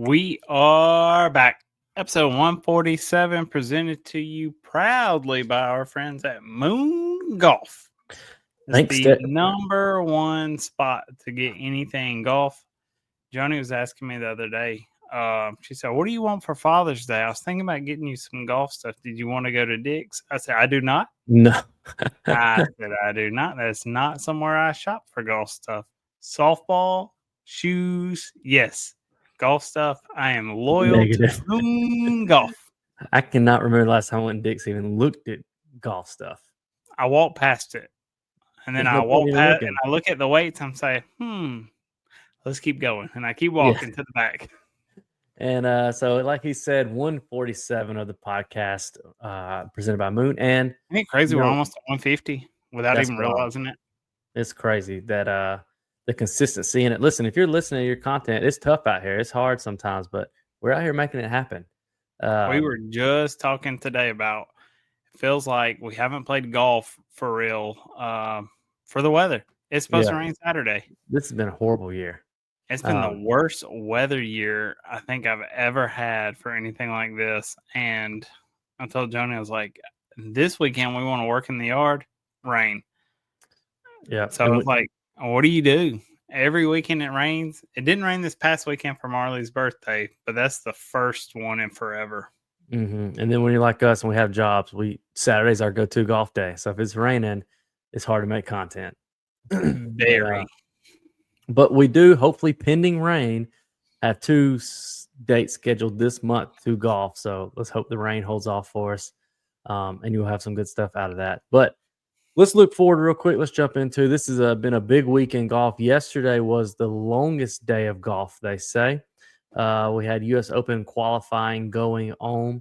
We are back. Episode 147 presented to you proudly by our friends at Moon Golf. It's Thanks, the number one spot to get anything golf. Joni was asking me the other day. She said, "What do you want for Father's Day?" I was thinking about getting you some golf stuff. Did you want to go to Dick's? I said, "I do not." No. I said, "I do not. That's not somewhere I shop for golf stuff. Softball, shoes, yes. Golf stuff, I am loyal Negative. to Moon Golf." I cannot remember the last time I went and Dick's even looked at golf stuff. I walk past it, and then There's I no point walk even past looking. and I look at the weights. I'm saying, let's keep going. And I keep walking to the back. And so, like he said, 147 of the podcast presented by Moon. And Isn't it crazy? We're almost at 150 without even realizing it. It's crazy that the consistency in it. Listen, if you're listening to your content, it's tough out here. It's hard sometimes, but we're out here making it happen. We were just talking today about it feels like we haven't played golf for real for the weather. It's supposed to rain Saturday. This has been a horrible year. It's been the worst weather year I think I've ever had for anything like this. And I told Joni, I was like, this weekend we want to work in the yard, rain. Yeah. So I was like, what do you do? Every weekend it rains. It didn't rain this past weekend for Marley's birthday, but that's the first one in forever. Mm-hmm. And then when you're like us and we have jobs, Saturday's our go-to golf day. So if it's raining, it's hard to make content. Very. But we do, hopefully pending rain, have 2 dates scheduled this month to golf. So let's hope the rain holds off for us, and you'll have some good stuff out of that. But let's look forward real quick. Let's jump into this. Has been a big week in golf. Yesterday was the longest day of golf, they say. We had U.S. Open qualifying going on.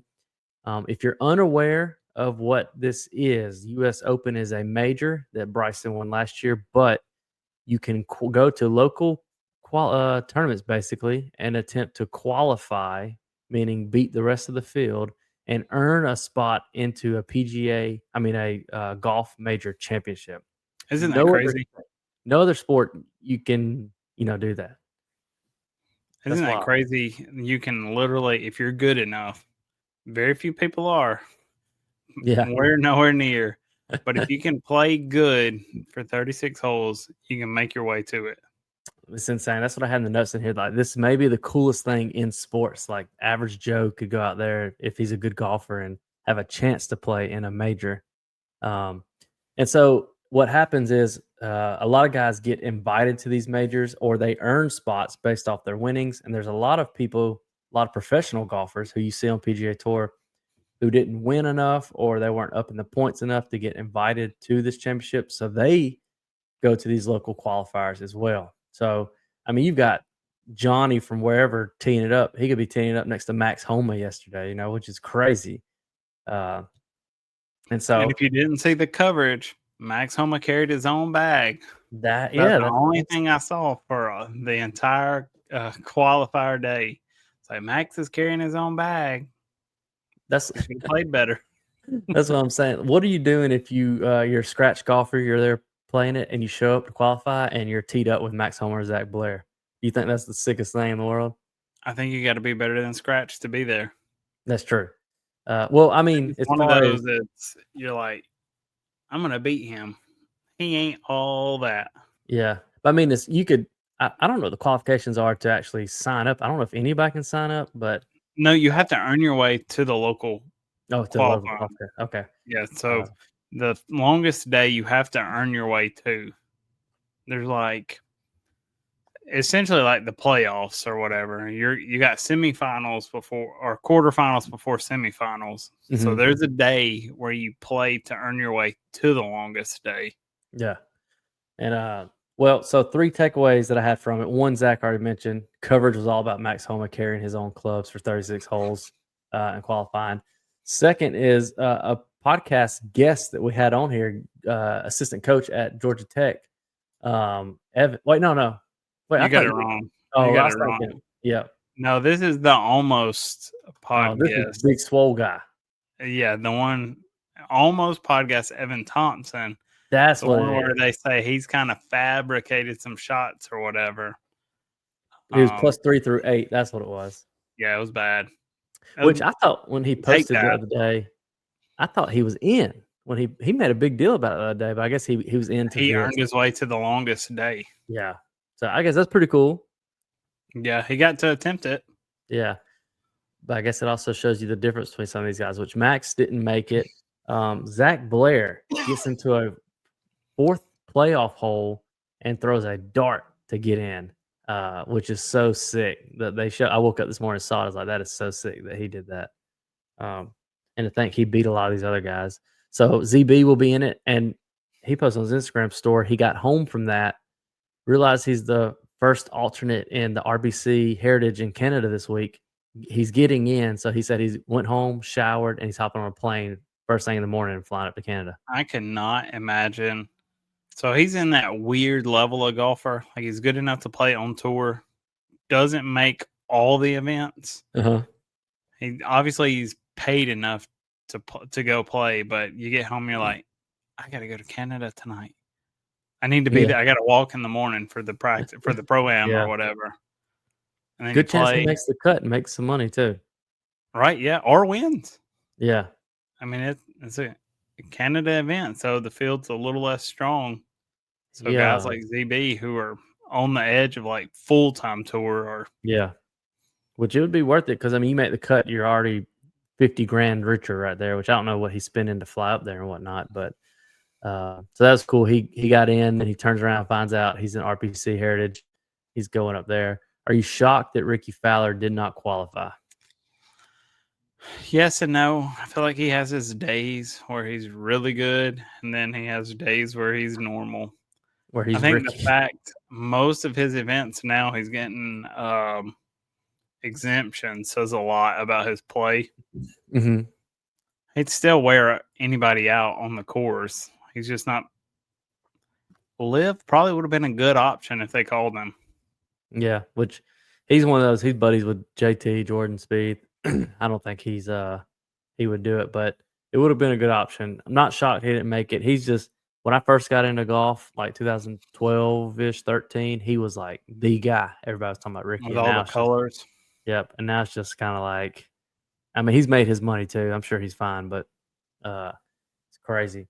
If you're unaware of what this is, U.S. Open is a major that Bryson won last year, but you can go to local tournaments basically and attempt to qualify, meaning beat the rest of the field and earn a spot into a golf major championship. Isn't that crazy? No other sport you can, do that. Isn't that crazy? You can literally, if you're good enough, very few people are. Yeah. We're nowhere near. But if you can play good for 36 holes, you can make your way to it. It's insane. That's what I had in the notes in here. Like, this may be the coolest thing in sports. Like, average Joe could go out there if he's a good golfer and have a chance to play in a major. And so what happens is a lot of guys get invited to these majors, or they earn spots based off their winnings. And there's a lot of people, a lot of professional golfers who you see on PGA Tour who didn't win enough, or they weren't up in the points enough to get invited to this championship. So they go to these local qualifiers as well. So, I mean, you've got Johnny from wherever teeing it up. He could be teeing it up next to Max Homa yesterday, which is crazy. And if you didn't see the coverage, Max Homa carried his own bag. That's the only thing I saw for the entire qualifier day. It's like Max is carrying his own bag. He played better. That's what I'm saying. What are you doing if you're a scratch golfer, you're there playing it, and you show up to qualify and you're teed up with Max Homa or Zach Blair? Do you think that's the sickest thing in the world? I think you got to be better than scratch to be there. That's true. Well, I mean, it's one of those that's you're like, I'm gonna beat him. He ain't all that. Yeah, but I mean, I don't know what the qualifications are to actually sign up. I don't know if anybody can sign up, but no, you have to earn your way to the local. Oh, to the local. Okay. Yeah. So the longest day you have to earn your way to. There's like essentially like the playoffs or whatever. You got semifinals before or quarterfinals before semifinals. Mm-hmm. So there's a day where you play to earn your way to the longest day. Yeah. And so 3 takeaways that I had from it. One, Zach already mentioned, coverage was all about Max Homa carrying his own clubs for 36 holes and qualifying. Second is a podcast guest that we had on here, assistant coach at Georgia Tech. Evan. Wait, no. Wait, you got it wrong. Oh, you got it wrong. Yeah. No, this is the Almost podcast. This is Big Swole guy. Yeah, the one Almost podcast, Evan Thompson. That's the one where they say he's kind of fabricated some shots or whatever. He was +3 through 8. That's what it was. Yeah, it was bad. Which I thought when he Take posted the that. other day, I thought he was in when he made a big deal about it the other day, but I guess he was into He this. earned his way to the longest day. Yeah. So I guess that's pretty cool. Yeah, he got to attempt it. Yeah. But I guess it also shows you the difference between some of these guys, which Max didn't make it. Zach Blair gets into a fourth playoff hole and throws a dart to get in, which is so sick that they show. I woke up this morning and saw it. I was like, that is so sick that he did that. And to think he beat a lot of these other guys. So ZB will be in it. And he posted on his Instagram story. He got home from that, realized he's the first alternate in the RBC Heritage in Canada this week. He's getting in. So he said he went home, showered, and he's hopping on a plane first thing in the morning and flying up to Canada. I cannot imagine. So he's in that weird level of golfer. Like he's good enough to play on tour, doesn't make all the events. Uh-huh. He's paid enough to go play, but you get home, you're like, I got to go to Canada tonight. I need to be there. I got to walk in the morning for the practice for the pro-am or whatever. And then good chance he makes the cut and makes some money too. Right? Yeah, or wins. Yeah. I mean, it's a Canada event, so the field's a little less strong. So guys like ZB who are on the edge of like full-time tour or which it would be worth it because I mean you make the cut, you're already 50 grand richer right there, which I don't know what he's spending to fly up there and whatnot, but so that's cool. He got in and he turns around and finds out he's in RPC Heritage. He's going up there. Are you shocked that Ricky Fowler did not qualify? Yes and no. I feel like he has his days where he's really good, and then he has days where he's normal. Where he's I think Ricky. the fact most of his events now he's getting exemption says a lot about his play. Mm-hmm. He'd still wear anybody out on the course. He's just not. Liv probably would have been a good option if they called him. Yeah, which he's one of those. He's buddies with JT Jordan Spieth. I don't think he would do it, but it would have been a good option. I'm not shocked he didn't make it. He's just when I first got into golf, like 2012-ish, 13, he was like the guy. Everybody was talking about Ricky. With all the colors. Yep. And now it's just kind of like, I mean, he's made his money too. I'm sure he's fine, but it's crazy.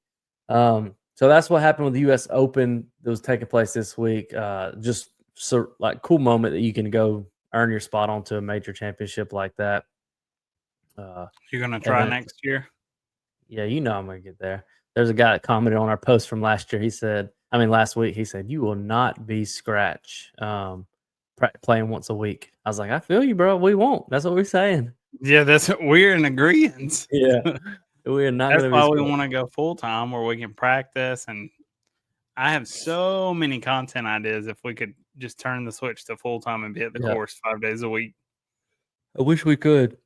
So that's what happened with the U.S. Open that was taking place this week. Just so like cool moment that you can go earn your spot onto a major championship like that. You're gonna try next year? Yeah, you know I'm gonna get there. There's a guy that commented on our post from last year. He said, last week, he said, you will not be scratch playing once a week. I was like, I feel you, bro. We won't. That's what we're saying. Yeah, we're in agreement. Yeah. We are not. That's why we want to go full time where we can practice. And I have so many content ideas if we could just turn the switch to full time and be at the course 5 days a week. I wish we could.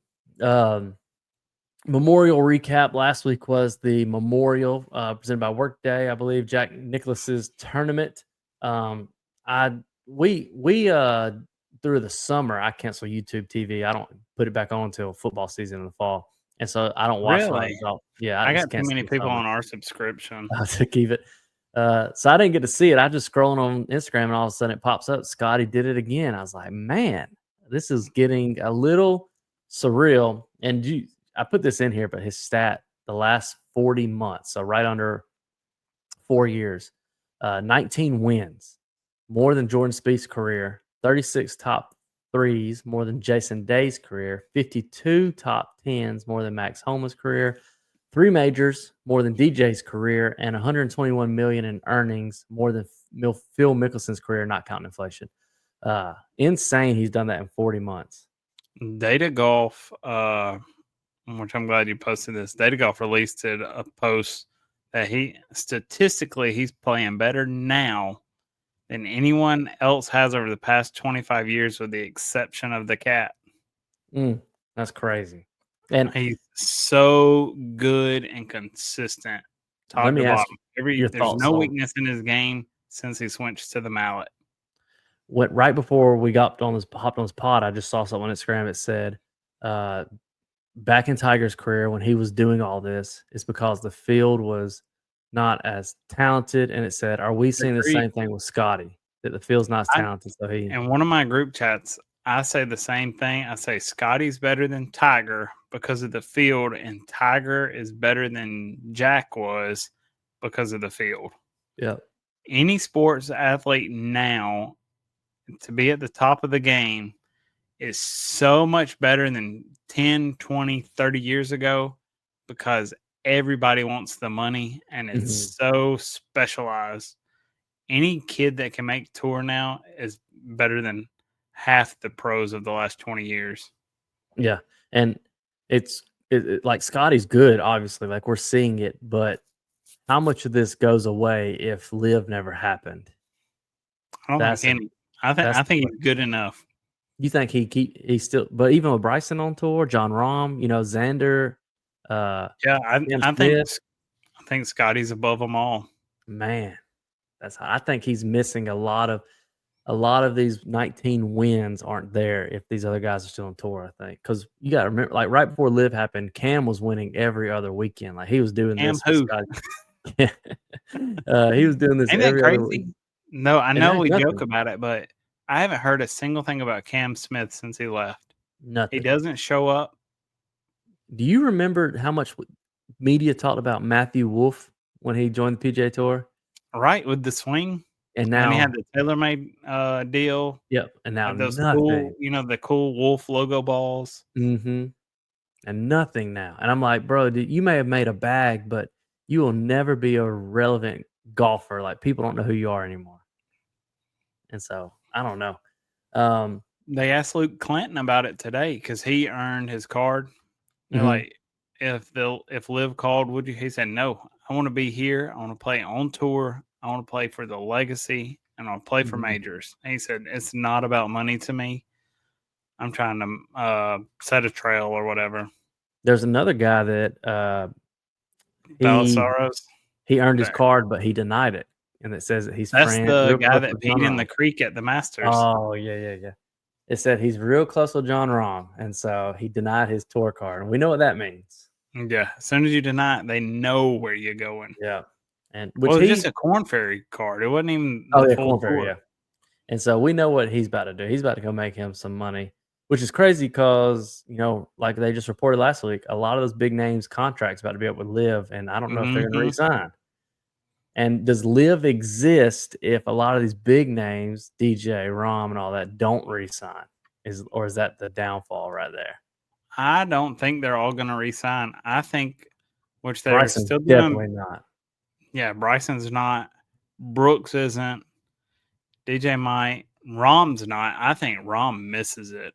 Memorial recap. Last week was the Memorial presented by Workday, I believe, Jack Nicklaus's tournament. We through the summer, I cancel YouTube TV. I don't put it back on until football season in the fall. And so I don't watch a lot of golf. Yeah, I got too many people on our subscription to keep it. So I didn't get to see it. I just scrolling on Instagram and all of a sudden it pops up. Scottie did it again. I was like, man, this is getting a little surreal. And I put this in here, but his stat, the last 40 months, so right under 4 years, 19 wins, more than Jordan Spieth's career, 36 top threes, more than Jason Day's career, 52 top tens, more than Max Homa's career, 3 majors, more than DJ's career, and 121 million in earnings, more than Phil Mickelson's career, not counting inflation. Insane. He's done that in 40 months. Data Golf, which I'm glad you posted this. Data Golf released a post that he's playing better now than anyone else has over the past 25 years, with the exception of the cat. That's crazy. And he's so good and consistent. Top to bottom. There's no weakness in his game since he switched to the mallet. Right before we hopped on this pod, I just saw something on Instagram. It said, back in Tiger's career when he was doing all this, it's because the field was not as talented. And it said, are we seeing the same thing with Scottie? That the field's not as talented. In one of my group chats, I say the same thing. I say Scottie's better than Tiger because of the field, and Tiger is better than Jack was because of the field. Yeah. Any sports athlete now to be at the top of the game is so much better than 10, 20, 30 years ago because everybody wants the money and it's so specialized. Any kid that can make tour now is better than half the pros of the last 20 years. Yeah. And like Scotty's good, obviously, like we're seeing it, but how much of this goes away if Live never happened? I don't think That's a any. I that's the think he's question. good enough. You think he's still, but even with Bryson on tour, John Rahm, Xander, Yeah, Cam Smith, I think Scottie's above them all. man, I think he's missing a lot of these 19 wins aren't there if these other guys are still on tour, I think. Because you got to remember, like right before Live happened, Cam was winning every other weekend. Like he was doing Cam this with who? Scotty. He was doing this Ain't that every other week. crazy? No, I And know there's we joke nothing. about it, but I haven't heard a single thing about Cam Smith since he left. He Nothing. doesn't show up. Do you remember how much media talked about Matthew Wolff when he joined the PGA Tour? Right, with the swing. And And then he had now, the TaylorMade deal. yep, and now Had those nothing. cool, the cool Wolf logo balls. Mm-hmm. And nothing now. And I'm like, bro, you may have made a bag, but you will never be a relevant golfer. Like people don't know who you are anymore. And so I don't know. They asked Luke Clinton about it today because he earned his card. They're Mhm. like, if Liv called, would you? He said, no. I want to be here. I want to play on tour. I want to play for the legacy, and I want to play for Mhm. majors. And he said, it's not about money to me. I'm trying to set a trail or whatever. There's another guy that he Balasaros. he earned his card, but he denied it, and it says that he's That's the real guy close with that John peed in the Rahm. creek at the Masters. Oh yeah. It said he's real close with John Rahm, and so he denied his tour card, and we know what that means. Yeah. As soon as you deny it, they know where you're going. Yeah, and Well, which it was just he a Corn Ferry card. It wasn't even oh the yeah, full Corn Ferry, tour. yeah. And so we know what he's about to do. He's about to go make him some money, which is crazy because, like they just reported last week, a lot of those big names contracts about to be up with Live, and I don't know if they're going to Mm-hmm. resign. And does Live exist if a lot of these big names, DJ, Rom, and all that, don't resign? Or is that the downfall right there? I don't think they're all going to resign. I think, which they're Bryson's still definitely doing. not. Yeah, Bryson's not. Brooks isn't. DJ might. Rom's not. I think Rom misses it.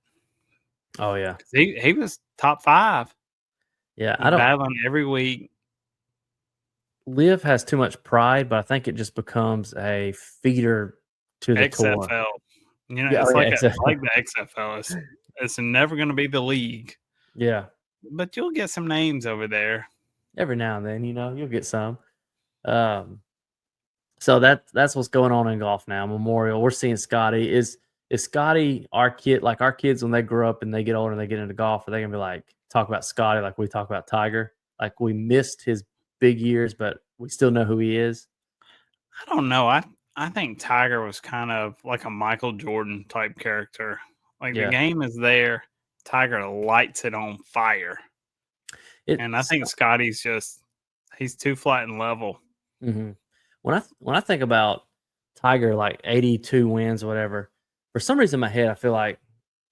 Oh yeah, He was top 5. yeah. He's battling every week. Live has too much pride, but I think it just becomes a feeder to the tour. XFL. Yeah, It's like exactly. like the XFL. It's never going to be the league, Yeah. but you'll get some names over there. Every now and then, you'll get some. So that's what's going on in golf now. Memorial. We're seeing Scottie. Is Scottie our kid? Like our kids when they grow up and they get older and they get into golf, are they gonna be like talk about Scottie like we talk about Tiger? Like we missed his big years, but we still know who he is. I don't know. I think Tiger was kind of like a Michael Jordan type character. Like the Yeah. game is there. Tiger lights it on fire. And I It's think Scottie's he's too flat and level. mm-hmm. When I think about Tiger, like 82 wins or whatever, for some reason in my head I feel like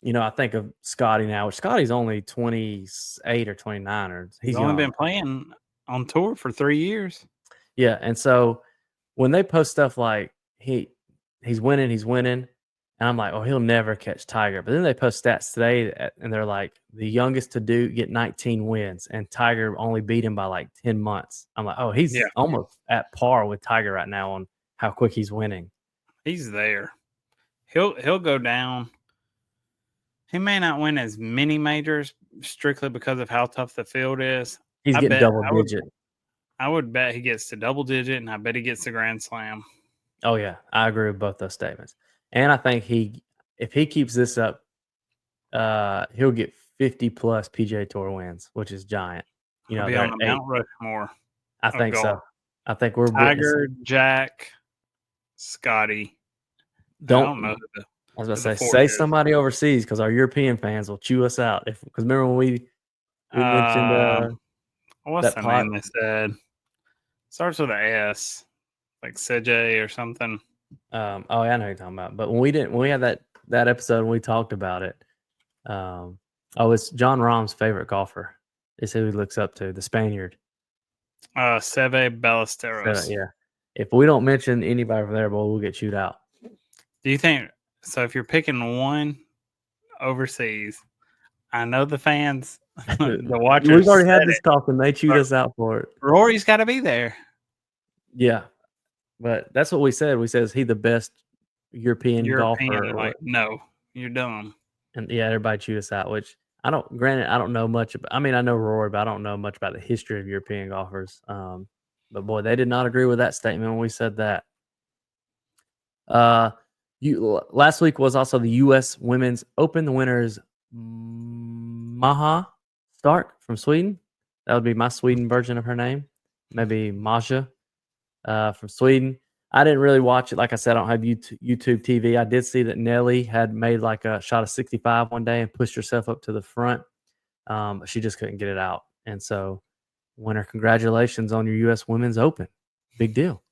I think of Scottie now, which Scottie's only 28 or 29, or He's he's only young. been playing on tour for 3 years. Yeah, and so when they post stuff like he's winning, and I'm like, oh, he'll never catch Tiger. But then they post stats today, and they're like, the youngest to get 19 wins, and Tiger only beat him by like 10 months. I'm like, oh, he's Yeah, almost at par with Tiger right now on how quick he's winning. he's there. He'll go down. He may not win as many majors strictly because of how tough the field is. He's getting double digit. I would bet he gets to double digit, and I bet he gets the Grand Slam. Oh yeah, I agree with both those statements. And I think if he keeps this up, he'll get 50 plus PGA Tour wins, which is giant. He'll be They're on at the 8. Mount Rushmore. I think golf. so. I think we're Tiger, witnessing. Jack, Scottie. I don't Don't know I was about to the say forces. somebody overseas because our European fans will chew us out. Because remember when we mentioned What's that the pot. name they said? Starts with an S, like Sejay or something. Oh yeah, I know who you're talking about. But when we had that episode and we talked about it, it's John Rahm's favorite golfer. Is who he looks up to, the Spaniard. Seve So, Ballesteros. yeah. If we don't mention anybody from there, boy, we'll get chewed out. Do you think so? If you're picking one overseas, I know the fans, the watchers. We've already had said this it, talk and they chewed but us out for it. Rory's got to be there. Yeah. But that's what we said. We said, is he the best European golfer? Like, no, you're dumb. And yeah, everybody chewed us out, which I don't know much about. I mean, I know Rory, but I don't know much about the history of European golfers. But boy, they did not agree with that statement when we said that. Last week was also the U.S. Women's Open. The winner is Maja Stark from Sweden. That would be my Sweden version of her name. Maybe Maja from Sweden. I didn't really watch it. Like I said, I don't have YouTube TV. I did see that Nelly had made like a shot of 65 one day and pushed herself up to the front. But she just couldn't get it out. And so, winner, congratulations on your U.S. Women's Open. Big deal.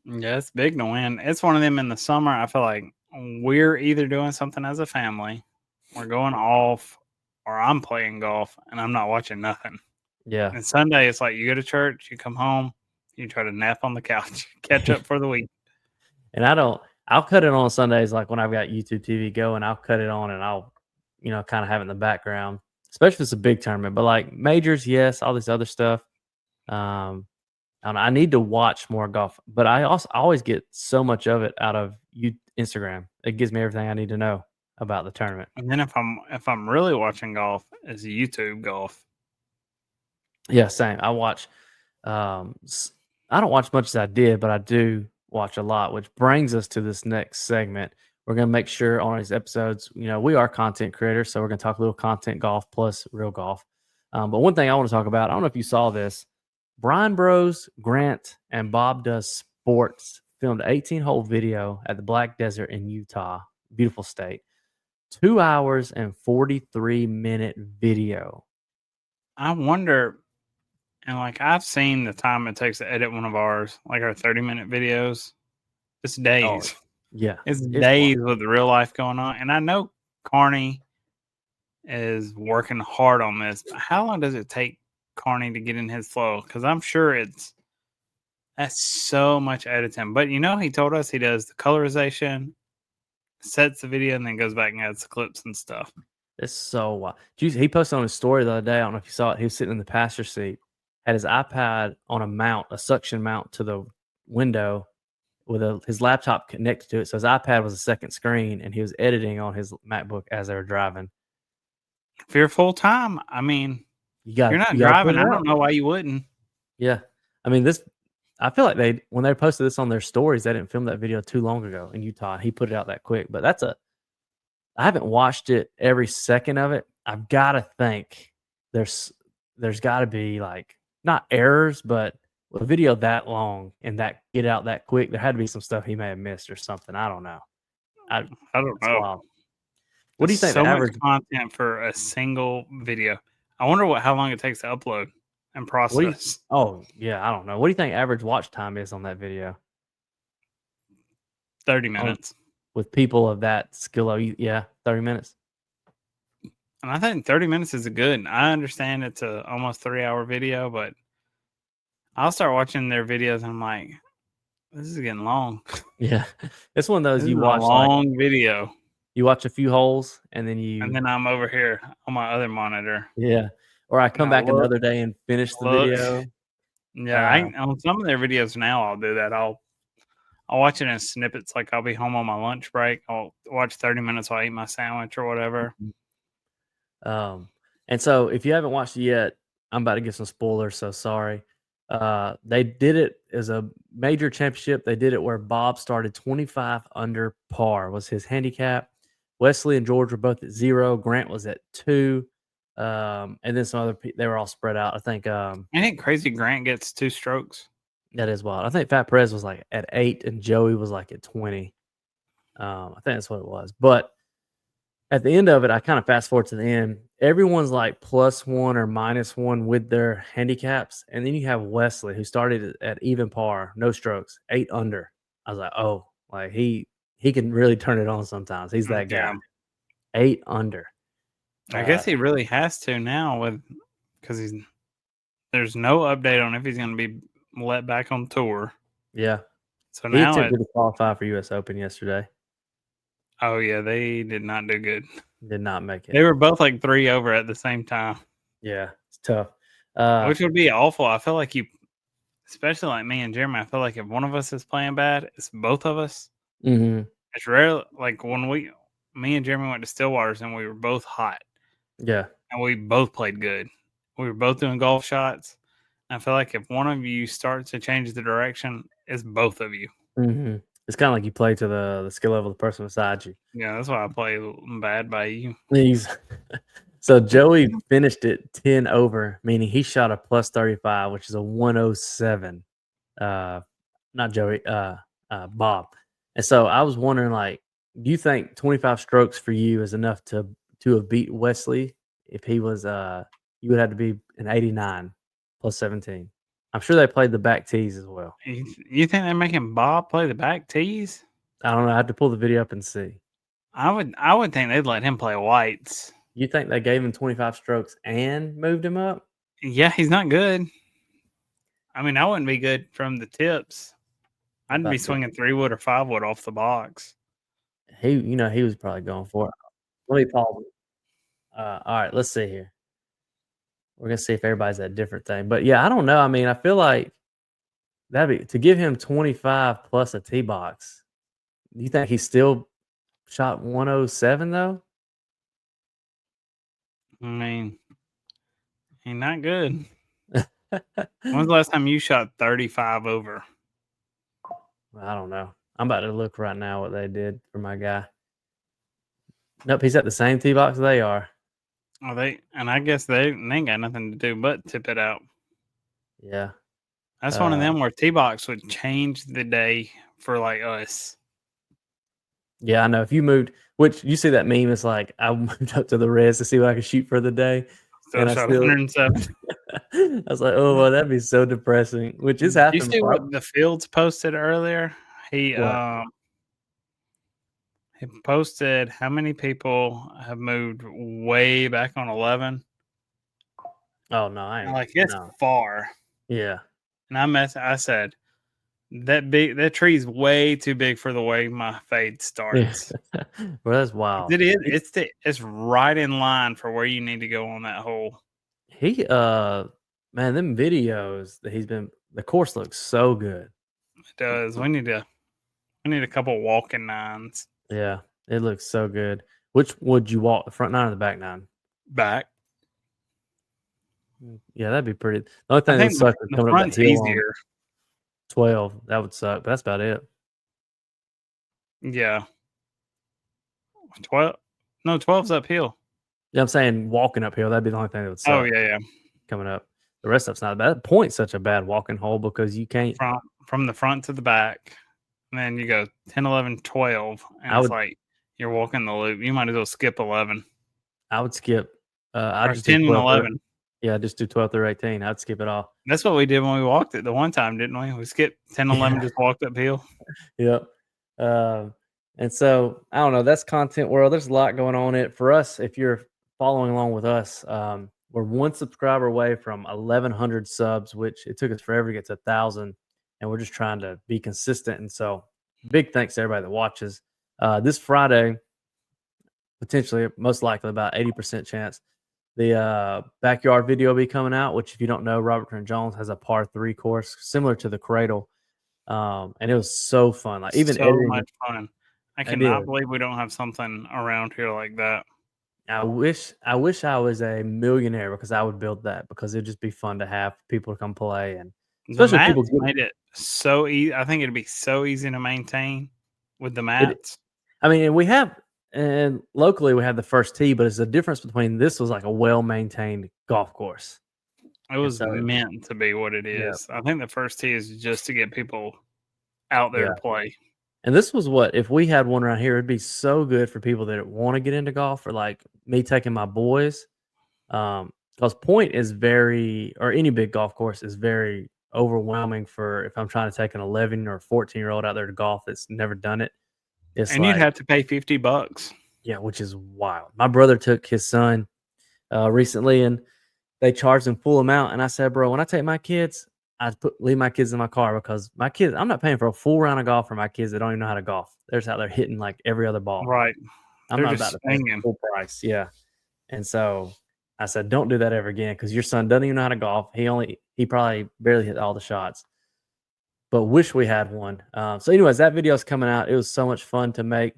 Yeah, it's big to win. It's one of them in the summer. I feel like we're either doing something as a family, we're going off, or I'm playing golf and I'm not watching nothing. Yeah. And Sunday, it's like you go to church, you come home, you try to nap on the couch, catch up for the week. And I'll cut it on Sundays, like when I've got YouTube TV going, I'll cut it on and I'll, kind of have it in the background, especially if it's a big tournament. But like majors, yes, all this other stuff. I need to watch more golf, but I always get so much of it out of Instagram. It gives me everything I need to know about the tournament. And then if I'm really watching golf, it's YouTube golf. Yeah, same. I watch. I don't watch much as I did, but I do watch a lot, which brings us to this next segment. We're going to make sure on these episodes, we are content creators, so we're going to talk a little content golf plus real golf. But one thing I want to talk about, I don't know if you saw this, Brian Bros, Grant, and Bob Does Sports filmed an 18-hole video at the Black Desert in Utah. Beautiful state. 2 hours and 43-minute video. I wonder, and like I've seen the time it takes to edit one of ours, like our 30-minute videos. It's days. Oh, yeah. It's days with real life going on. And I know Carney is working hard on this. But how long does it take Carney to get in his flow? Because I'm sure that's so much editing. But he told us he does the colorization, sets the video, and then goes back and adds the clips and stuff. It's so wild. He posted on his story the other day. I don't know if you saw it. He was sitting in the passenger seat, had his iPad on a suction mount to the window with his laptop connected to it. So his iPad was a second screen, and he was editing on his MacBook as they were driving. If you're full time, I mean, you're not driving. I don't know why you wouldn't. Yeah. I mean, I feel like when they posted this on their stories, they didn't film that video too long ago in Utah. He put it out that quick, but I haven't watched it every second of it. I've got to think there's got to be like not errors, but with a video that long and that get out that quick, there had to be some stuff he may have missed or something. I don't know. I don't know. Wild. What do you think? So much content for a single video. I wonder how long it takes to upload and process. Oh yeah, I don't know. What do you think average watch time is on that video? 30 minutes. With people of that skill, yeah, 30 minutes. And I think 30 minutes is good. I understand it's a almost 3-hour video, but I'll start watching their videos and I'm like, this is getting long. Yeah, it's one of those you watch a long video. You watch a few holes and then I'm over here on my other monitor. Yeah, or I come back another day and finish the video. Yeah, on some of their videos now I'll do that. I'll watch it in snippets. Like I'll be home on my lunch break. I'll watch 30 minutes while I eat my sandwich or whatever. And so if you haven't watched it yet, I'm about to give some spoilers, so sorry. They did it as a major championship. They did it where Bob started 25 under par was his handicap. Wesley and George were both at 0. Grant was at 2. And then some other people, they were all spread out. I think Crazy Grant gets 2 strokes. That is wild. I think Fat Perez was like at 8 and Joey was like at 20. I think that's what it was. But at the end of it, I kind of fast forward to the end. Everyone's like +1 or -1 with their handicaps, and then you have Wesley who started at even par, no strokes, 8 under. I was like, oh, like he can really turn it on sometimes. He's that guy. Yeah, 8 under. I guess he really has to now because there's no update on if he's going to be let back on tour. Yeah. So He now attempted to qualify for US Open yesterday. oh yeah, they did not do good. Did not make it. They were both like 3 over at the same time, Yeah, it's tough. which would be awful. I feel like especially like me and Jeremy, I feel like if one of us is playing bad, it's both of us. Mhm. It's rare. Like when me and Jeremy went to Stillwater's and we were both hot Yeah. and we both played good. We were both doing golf shots. I feel like if one of you starts to change the direction, it's both of you. Mhm. It's kinda like you play to the skill level of the person beside you. Yeah, that's why I play bad by you. He's so Joey finished it 10 over, meaning he shot a +35, which is a 107. Not Joey, Bob. And so I was wondering, like, do you think 25 strokes for you is enough to have beat Wesley if he was you would have to be an 89 +17. I'm sure they played the back tees as well. You think they're making Bob play the back tees? I don't know. I have to pull the video up and see. I would think they'd let him play whites. You think they gave him 25 strokes and moved him up? Yeah, he's not good. I mean, I wouldn't be good from the tips. I'm I'd about be to swinging 3-wood or 5-wood off the box. he was probably going for it. Let me pause it. All right, let's see here. We're gonna see if everybody's at a different thing. But yeah, I don't know. I mean, I feel like that'd be to give him 25 plus a tee box. Do you think he still shot 107 though? I mean, he's not good. When's the last time you shot 35 over? I don't know. I'm about to look right now what they did for my guy. Nope, he's at the same tee box they are. Oh, and I guess they ain't got nothing to do but tip it out. Yeah. That's one of them where T-Box would change the day for like us. Yeah, I know. If you moved, which you see that meme, it's like I moved up to the res to see what I could shoot for the day. So And I I shot still 107. I was like, oh well, that'd be so depressing. Which is Did you happening see before. what the Fields posted earlier? He What? he posted how many people have moved way back on 11. Oh no, I ain't. Like it's No. far. Yeah. And I said that tree's way too big for the way my fade starts. Well, that's wild. It is. It's right in line for where you need to go on that hole. He man, them videos that he's been the course looks so good. It does. We need a couple walking nines. Yeah, it looks so good. Which would you walk, the front nine or the back nine? Back. Yeah, that'd be pretty. The only thing I that think would suck is the coming up front's that hill on easier. 12. That would suck, but that's about it. Yeah. 12. No, 12's uphill. Yeah, I'm saying walking uphill, that'd be the only thing that would suck. Oh yeah. Coming up. The rest of it's not bad. Point's such a bad walking hole because you can't. From the front to the back, and then you go 10, 11, 12, and it's like you're walking the loop. You might as well skip 11. I would skip. I just 10 do and 12 11. Yeah, just do 12 through 18. I'd skip it all. That's what we did when we walked it the one time, didn't we? We skipped 10, 11, just walked uphill. Yep. And so I don't know. That's content world. There's a lot going on in it for us. If you're following along with us, we're one subscriber away from 1,100 subs, which it took us forever to get to 1,000, and we're just trying to be consistent. And so, big thanks to everybody that watches. This Friday, potentially, most likely, about 80% chance, the backyard video will be coming out. Which, if you don't know, Robert Trent Jones has a par 3 course similar to the Cradle. And it was so fun. Like even so editing, much fun. I cannot believe we don't have something around here like that. I wish I was a millionaire because I would build that because it'd just be fun to have people to come play and especially people made it so easy. I think it'd be so easy to maintain with the mats. I mean, we have and locally we have the first tee, but it's the difference between this was like a well maintained golf course. It was meant to be what it is. Yeah. I think the first tee is just to get people out there to play. And this was what if we had one around here, it'd be so good for people that want to get into golf or like me taking my boys. Because point is very, or any big golf course is very overwhelming for if I'm trying to take an 11 or 14-year-old out there to golf that's never done it. It's And you'd like, have to pay $50. yeah, which is wild. My brother took his son recently and they charged him full amount. And I said, bro, when I take my kids, leave my kids in my car because my kids, I'm not paying for a full round of golf for my kids that don't even know how to golf. They're just out there hitting like every other ball. Right. I'm They're not about just to pay swinging. full price. Yeah. And so I said, don't do that ever again because your son doesn't even know how to golf. He probably barely hit all the shots, but wish we had one. So, anyways, that video is coming out. It was so much fun to make.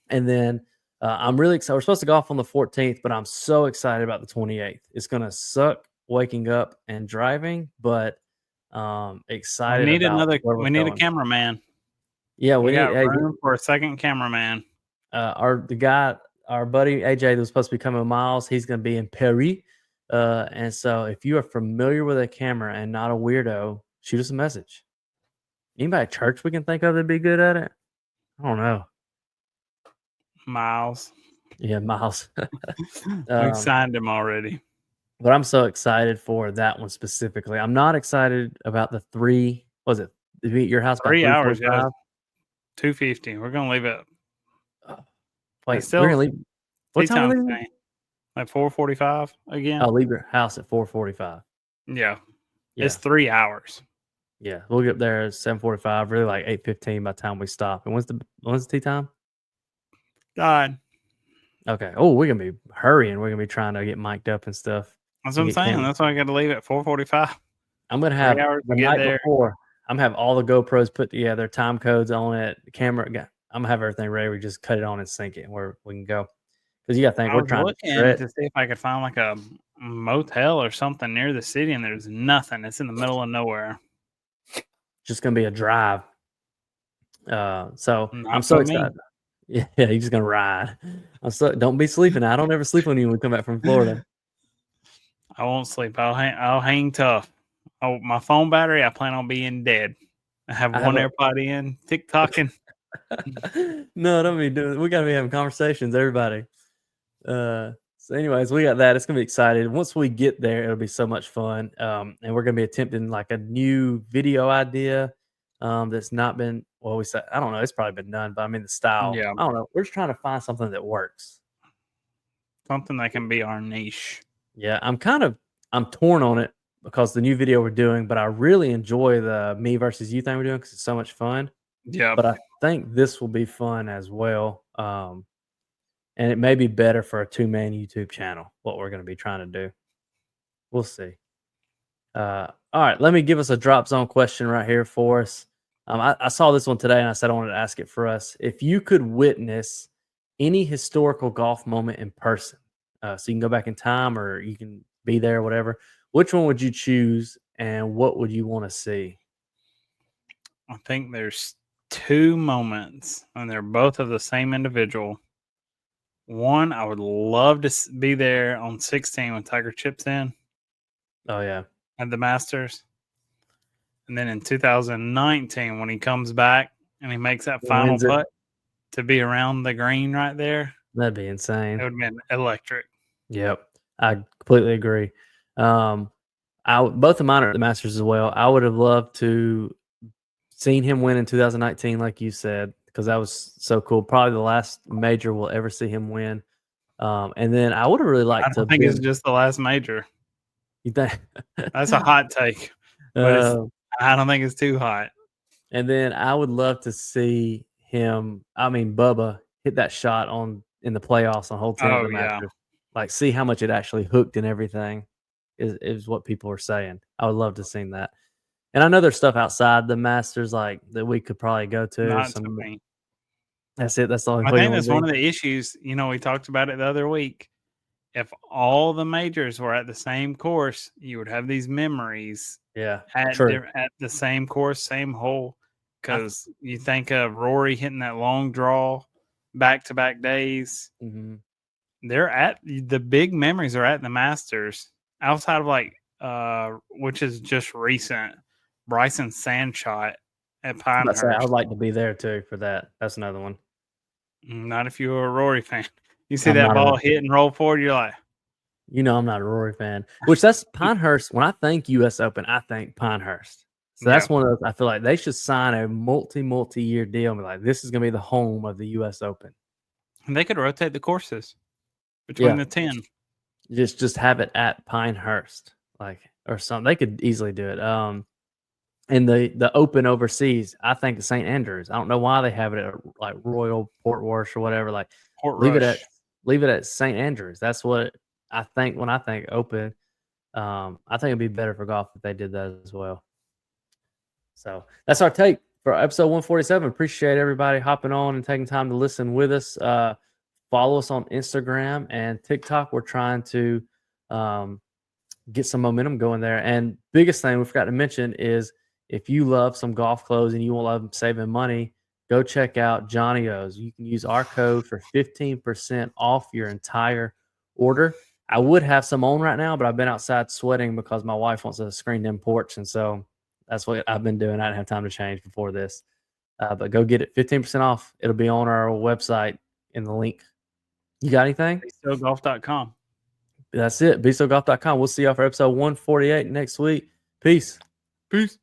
And then I'm really excited. We're supposed to golf on the 14th, but I'm so excited about the 28th. It's going to suck waking up and driving, but excited about where we're We need a going. cameraman. Yeah, we We need got room for a second cameraman. our buddy AJ that was supposed to be coming Miles. He's going to be in Paris, and so if you are familiar with a camera and not a weirdo, shoot us a message. Anybody at church we can think of that'd be good at it? I don't know. Miles. Yeah, Miles. We've signed him already. But I'm so excited for that one specifically. I'm not excited about the 3. Was it to be at your house by 3 hours, yeah. 3:45? 250. We're gonna leave it. Wait, Still, we're gonna leave. What time are we leaving? Like 4:45 again. I'll leave your house at 4:45. Yeah. Yeah. It's 3 hours. Yeah, we'll get there at 7:45. Really like 8:15 by the time we stop. And when's the tea time? God. Okay. Oh, we're gonna be hurrying. We're gonna be trying to get mic'd up and stuff. That's what I'm saying. Cameras. That's why I got to leave at 4:45. I'm gonna have 3 hours the to get night there. before. I'm gonna have all the GoPros put together, time codes on it, the camera. I'm gonna have everything ready. We just cut it on and sync it, where we can go. Because you got to think I we're was trying looking to to see if I could find like a motel or something near the city, and there's nothing. It's in the middle of nowhere. Just gonna be a drive. So Not I'm so for me. excited. Yeah, you're just gonna ride. Don't be sleeping. I don't ever sleep on you when we come back from Florida. I won't sleep. I'll hang tough. Oh, my phone battery, I plan on being dead. I have one AirPod in, TikToking. No, don't be doing. We gotta be having conversations, everybody. So, anyways, we got that. It's gonna be excited. Once we get there, it'll be so much fun. And we're gonna be attempting like a new video idea. That's not been we said. I don't know. It's probably been done, but I mean the style. Yeah. I don't know. We're just trying to find something that works. Something that can be our niche. Yeah, I'm torn on it because the new video we're doing, but I really enjoy the me versus you thing we're doing because it's so much fun. Yeah. But I think this will be fun as well. And it may be better for a 2-man YouTube channel, what we're going to be trying to do. We'll see. All right, let me give us a drop zone question right here for us. I saw this one today and I said I wanted to ask it for us. If you could witness any historical golf moment in person, so you can go back in time or you can be there or whatever, which one would you choose and what would you want to see? I think there's 2 moments and they're both of the same individual. One, I would love to be there on 16 when Tiger chips in. Oh, yeah. At the Masters. And then in 2019, when he comes back and he makes that final putt to be around the green right there. That'd be insane. It would have been electric. Yep. I completely agree. Both of mine are at the Masters as well. I would have loved to seen him win in 2019, like you said, because that was so cool. Probably the last major we'll ever see him win. And then I would have really liked to. I think it's just the last major. You think? That's a hot take, but I don't think it's too hot. And then I would love to see him. I mean, Bubba hit that shot in the playoffs on hole 10 of the Masters. Like, see how much it actually hooked and everything is what people are saying. I would love to see that. And I know there's stuff outside the Masters like that we could probably go to. Not to me. That's it. That's the only. I think that's one of the issues. We talked about it the other week. If all the majors were at the same course, you would have these memories. Yeah, at the same course, same hole. Because you think of Rory hitting that long draw, back-to-back days. Mm-hmm. They're at the big memories are at the Masters. Outside of which is just recent, Bryson's sand shot at I Pinehurst. would like to be there too for that. That's another one. Not if you're a Rory fan. You see I'm that not ball a, hit and roll forward, you're like, I'm not a Rory fan. Which that's Pinehurst. When I think U.S. Open, I think Pinehurst. So yeah. that's one of those. I feel like they should sign a multi-year deal and be like, this is going to be the home of the U.S. Open. And they could rotate the courses between Yeah. the 10. Just have it at Pinehurst, like, or something. They could easily do it. And the Open overseas, I think St. Andrews. I don't know why they have it at like Royal Port Worth or whatever. Like, Port leave it Rush. at St. Andrews. That's what I think when I think Open. I think it'd be better for golf if they did that as well. So that's our take for episode 147. Appreciate everybody hopping on and taking time to listen with us. Follow us on Instagram and TikTok. We're trying to get some momentum going there. And biggest thing we forgot to mention is if you love some golf clothes and you want to love saving money, go check out Johnny O's. You can use our code for 15% off your entire order. I would have some on right now, but I've been outside sweating because my wife wants a screened in porch. And so that's what I've been doing. I didn't have time to change before this. But go get it 15% off. It'll be on our website in the link. You got anything? BeStillGolf.com. That's it. BeStillGolf.com. We'll see y'all for episode 148 next week. Peace. Peace.